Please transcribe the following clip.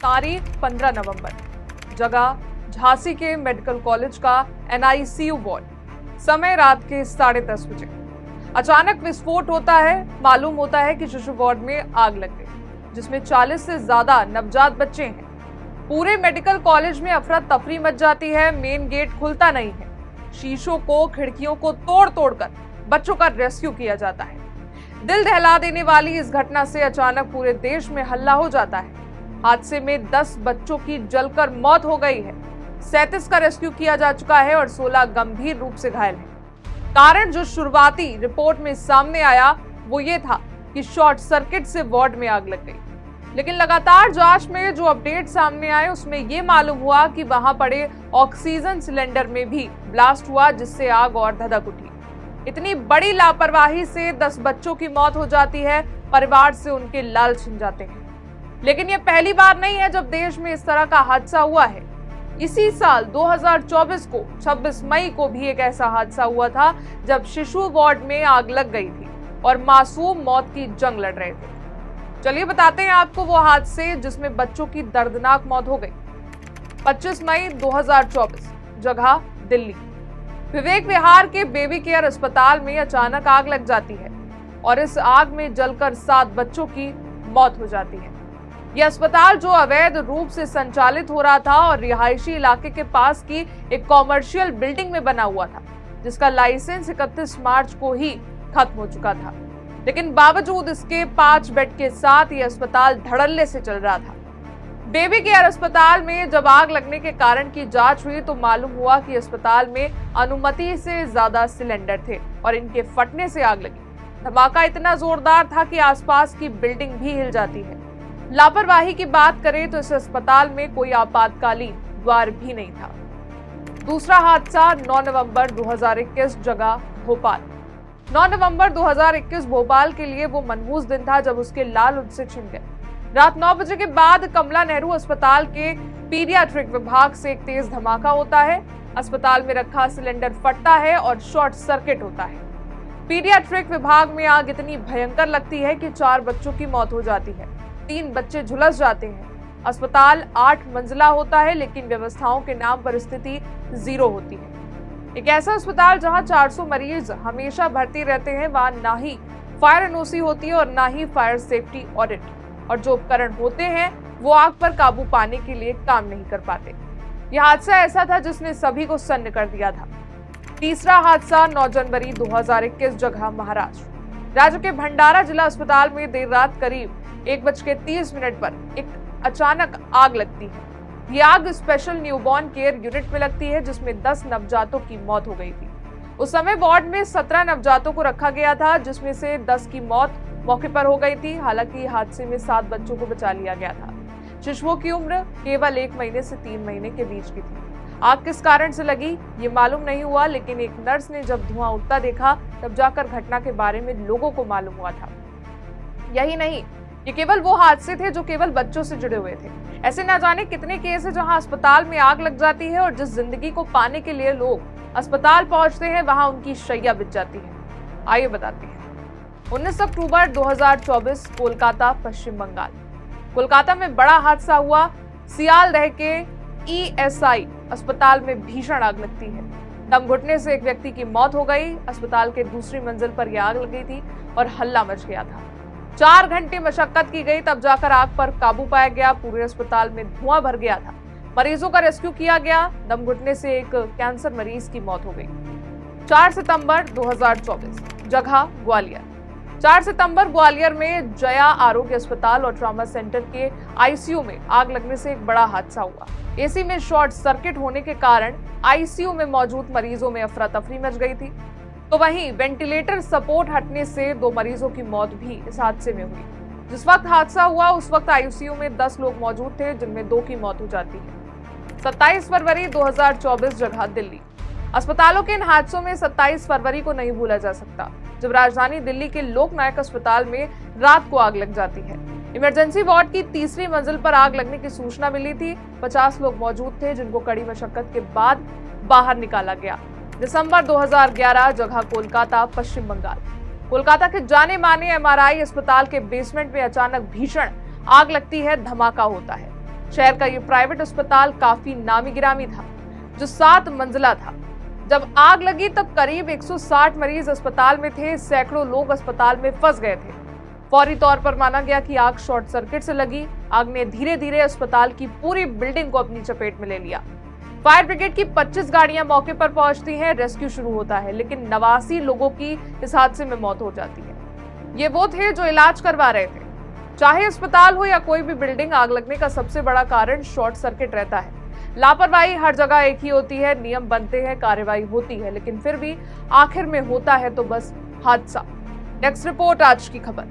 तारीख 15 नवंबर। जगह झांसी के मेडिकल कॉलेज का NICU वार्ड। समय रात के 10:30 बजे। अचानक विस्फोट होता है। मालूम होता है कि शिशु वार्ड में आग लग गई, जिसमें 40 से ज्यादा नवजात बच्चे हैं। पूरे मेडिकल कॉलेज में अफरा तफरी मच जाती है। मेन गेट खुलता नहीं है। शीशों को, खिड़कियों को तोड़ तोड़कर बच्चों का रेस्क्यू किया जाता है। दिल दहला देने वाली इस घटना से अचानक पूरे देश में हल्ला हो जाता है। हादसे में 10 बच्चों की जलकर मौत हो गई है। 37 का रेस्क्यू किया जा चुका है और 16 गंभीर रूप से घायल हैं। कारण जो शुरुआती रिपोर्ट में सामने आया वो ये था कि शॉर्ट सर्किट से वार्ड में आग लग गई, लेकिन लगातार जांच में जो अपडेट सामने आए उसमें ये मालूम हुआ कि वहां पड़े ऑक्सीजन सिलेंडर में भी ब्लास्ट हुआ, जिससे आग और धधक उठी। इतनी बड़ी लापरवाही से 10 बच्चों की मौत हो जाती है। परिवार से उनके लाल छिन जाते हैं। लेकिन यह पहली बार नहीं है जब देश में इस तरह का हादसा हुआ है। इसी साल 2024 को 26 मई को भी एक ऐसा हादसा हुआ था जब शिशु वार्ड में आग लग गई थी और मासूम मौत की जंग लड़ रहे थे। चलिए बताते हैं आपको वो हादसे जिसमें बच्चों की दर्दनाक मौत हो गई। 25 मई 2024, जगह दिल्ली। विवेक विहार के बेबी केयर अस्पताल में अचानक आग लग जाती है और इस आग में जलकर 7 बच्चों की मौत हो जाती है। यह अस्पताल जो अवैध रूप से संचालित हो रहा था और रिहायशी इलाके के पास की एक कॉमर्शियल बिल्डिंग में बना हुआ था, जिसका लाइसेंस 31 मार्च को ही खत्म हो चुका था। लेकिन बावजूद इसके 5 बेड के साथ यह अस्पताल धड़ल्ले से चल रहा था। बेबी केयर अस्पताल में जब आग लगने के कारण की जांच हुई तो मालूम हुआ कि अस्पताल में अनुमति से ज्यादा सिलेंडर थे और इनके फटने से आग लगी। धमाका इतना जोरदार था कि आसपास की बिल्डिंग भी हिल जाती है। लापरवाही की बात करें तो इस अस्पताल में कोई आपातकालीन द्वार भी नहीं था। दूसरा हादसा 9 नवंबर 2021, जगह भोपाल। 9 नवंबर 2021 भोपाल के लिए वो मनहूस दिन था जब उसके लाल उससे छिन गए। रात 9 बजे के बाद कमला नेहरू अस्पताल के पीडियाट्रिक विभाग से एक तेज धमाका होता है। अस्पताल में रखा सिलेंडर फटता है और शॉर्ट सर्किट होता है। पीडियाट्रिक विभाग में आग इतनी भयंकर लगती है कि 4 बच्चों की मौत हो जाती है। 3 बच्चे झुलस जाते हैं। अस्पताल 8 मंजिला होता है, लेकिन व्यवस्थाओं के नाम पर स्थिति 0 होती है। एक ऐसा अस्पताल जहां 400 मरीज हमेशा भर्ती रहते हैं, वहां ना ही फायर एनओसी होती है और ना ही फायर सेफ्टी ऑडिट, और जो उपकरण होते हैं वो आग पर काबू पाने के लिए काम नहीं कर पाते। यह हादसा ऐसा था जिसने सभी को सन्न कर दिया था। तीसरा हादसा 9 जनवरी 2021, जगह महाराष्ट्र। राज्य के भंडारा जिला अस्पताल में देर रात करीब 1:30 पर एक अचानक आग लगती है। ये आग स्पेशल न्यूबॉर्न केयर यूनिट में लगती है, जिसमें 10 नवजातों की मौत हो गई थी। उस समय वार्ड में 17 नवजातों को रखा गया था, जिसमें से 10 की मौत मौके पर हो गई थी। हालांकि हादसे में 7 बच्चों को बचा लिया गया था। शिशुओं की उम्र केवल 1 महीने से 3 महीने के बीच की थी। आग किस कारण से लगी ये मालूम नहीं हुआ, लेकिन एक नर्स ने जब धुआं उठता देखा तब जाकर घटना के बारे में लोगों को मालूम हुआ था। यही नहीं, ये केवल वो हादसे थे जो केवल बच्चों से जुड़े हुए थे। ऐसे ना जाने कितने केस है जहां अस्पताल में आग लग जाती है और जिस जिंदगी को पाने के लिए लोग अस्पताल पहुंचते हैं वहां उनकी शैया बिछ जाती है। आइए बताते हैं। 19 अक्टूबर 2024, कोलकाता, पश्चिम बंगाल। कोलकाता में बड़ा हादसा हुआ। सियालदह के ESI अस्पताल में भीषण आग लगती है। दम घुटने से एक व्यक्ति की मौत हो गई। अस्पताल के दूसरी मंजिल पर यह आग लगी थी और हल्ला मच गया था। 4 घंटे मशक्कत की गई, तब जाकर आग पर काबू पाया गया। पूरे अस्पताल में धुआं भर गया था। मरीजों का रेस्क्यू किया गया। दम घुटने से एक कैंसर मरीज की मौत हो गई। 4 सितंबर 2024, जगह ग्वालियर। 4 सितंबर ग्वालियर में जया आरोग्य अस्पताल और ट्रॉमा सेंटर के ICU में आग लगने से एक बड़ा हादसा हुआ। AC में शॉर्ट सर्किट होने के कारण ICU में मौजूद मरीजों में अफरा तफरी मच गई थी। तो वहीं वेंटिलेटर सपोर्ट हटने से 2 मरीजों की मौत भी इस हादसे में हुई। जिस वक्त हादसा हुआ उस वक्त ICU में 10 लोग मौजूद थे, जिनमें 2 की मौत हो जाती है। 27 फरवरी 2024, जगह दिल्ली। अस्पतालों के इन हादसों में 27 फरवरी को नहीं भूला जा सकता, जब राजधानी दिल्ली के लोकनायक अस्पताल में रात को आग लग जाती है। इमरजेंसी वार्ड की 3री मंजिल पर आग लगने की सूचना मिली थी। 50 लोग मौजूद थे, जिनको कड़ी मशक्कत के बाद बाहर निकाला गया। दिसंबर 2011, जगह कोलकाता, पश्चिम बंगाल। कोलकाता के जाने माने MRI अस्पताल के बेसमेंट में अचानक भीषण आग लगती है। धमाका होता है। शहर का ये प्राइवेट अस्पताल काफी नामी गिरामी था, जो 7 मंजिला था। जब आग लगी तब करीब 160 मरीज अस्पताल में थे। सैकड़ों लोग अस्पताल में फंस गए थे। फौरी तौर पर माना गया कि आग शॉर्ट सर्किट से लगी। आग ने धीरे धीरे अस्पताल की पूरी बिल्डिंग को अपनी चपेट में ले लिया। फायर ब्रिगेड की 25 गाड़ियां मौके पर पहुंचती हैं, रेस्क्यू शुरू होता है, लेकिन 89 लोगों की इस हादसे में मौत हो जाती है। ये वो थे जो इलाज करवा रहे थे। चाहे अस्पताल हो या कोई भी बिल्डिंग, आग लगने का सबसे बड़ा कारण शॉर्ट सर्किट रहता है। लापरवाही हर जगह एक ही होती है, नियम बनते हैं, कार्रवाई होती है, लेकिन फिर भी आखिर में होता है तो बस हादसा। नेक्स्ट रिपोर्ट आज की खबर।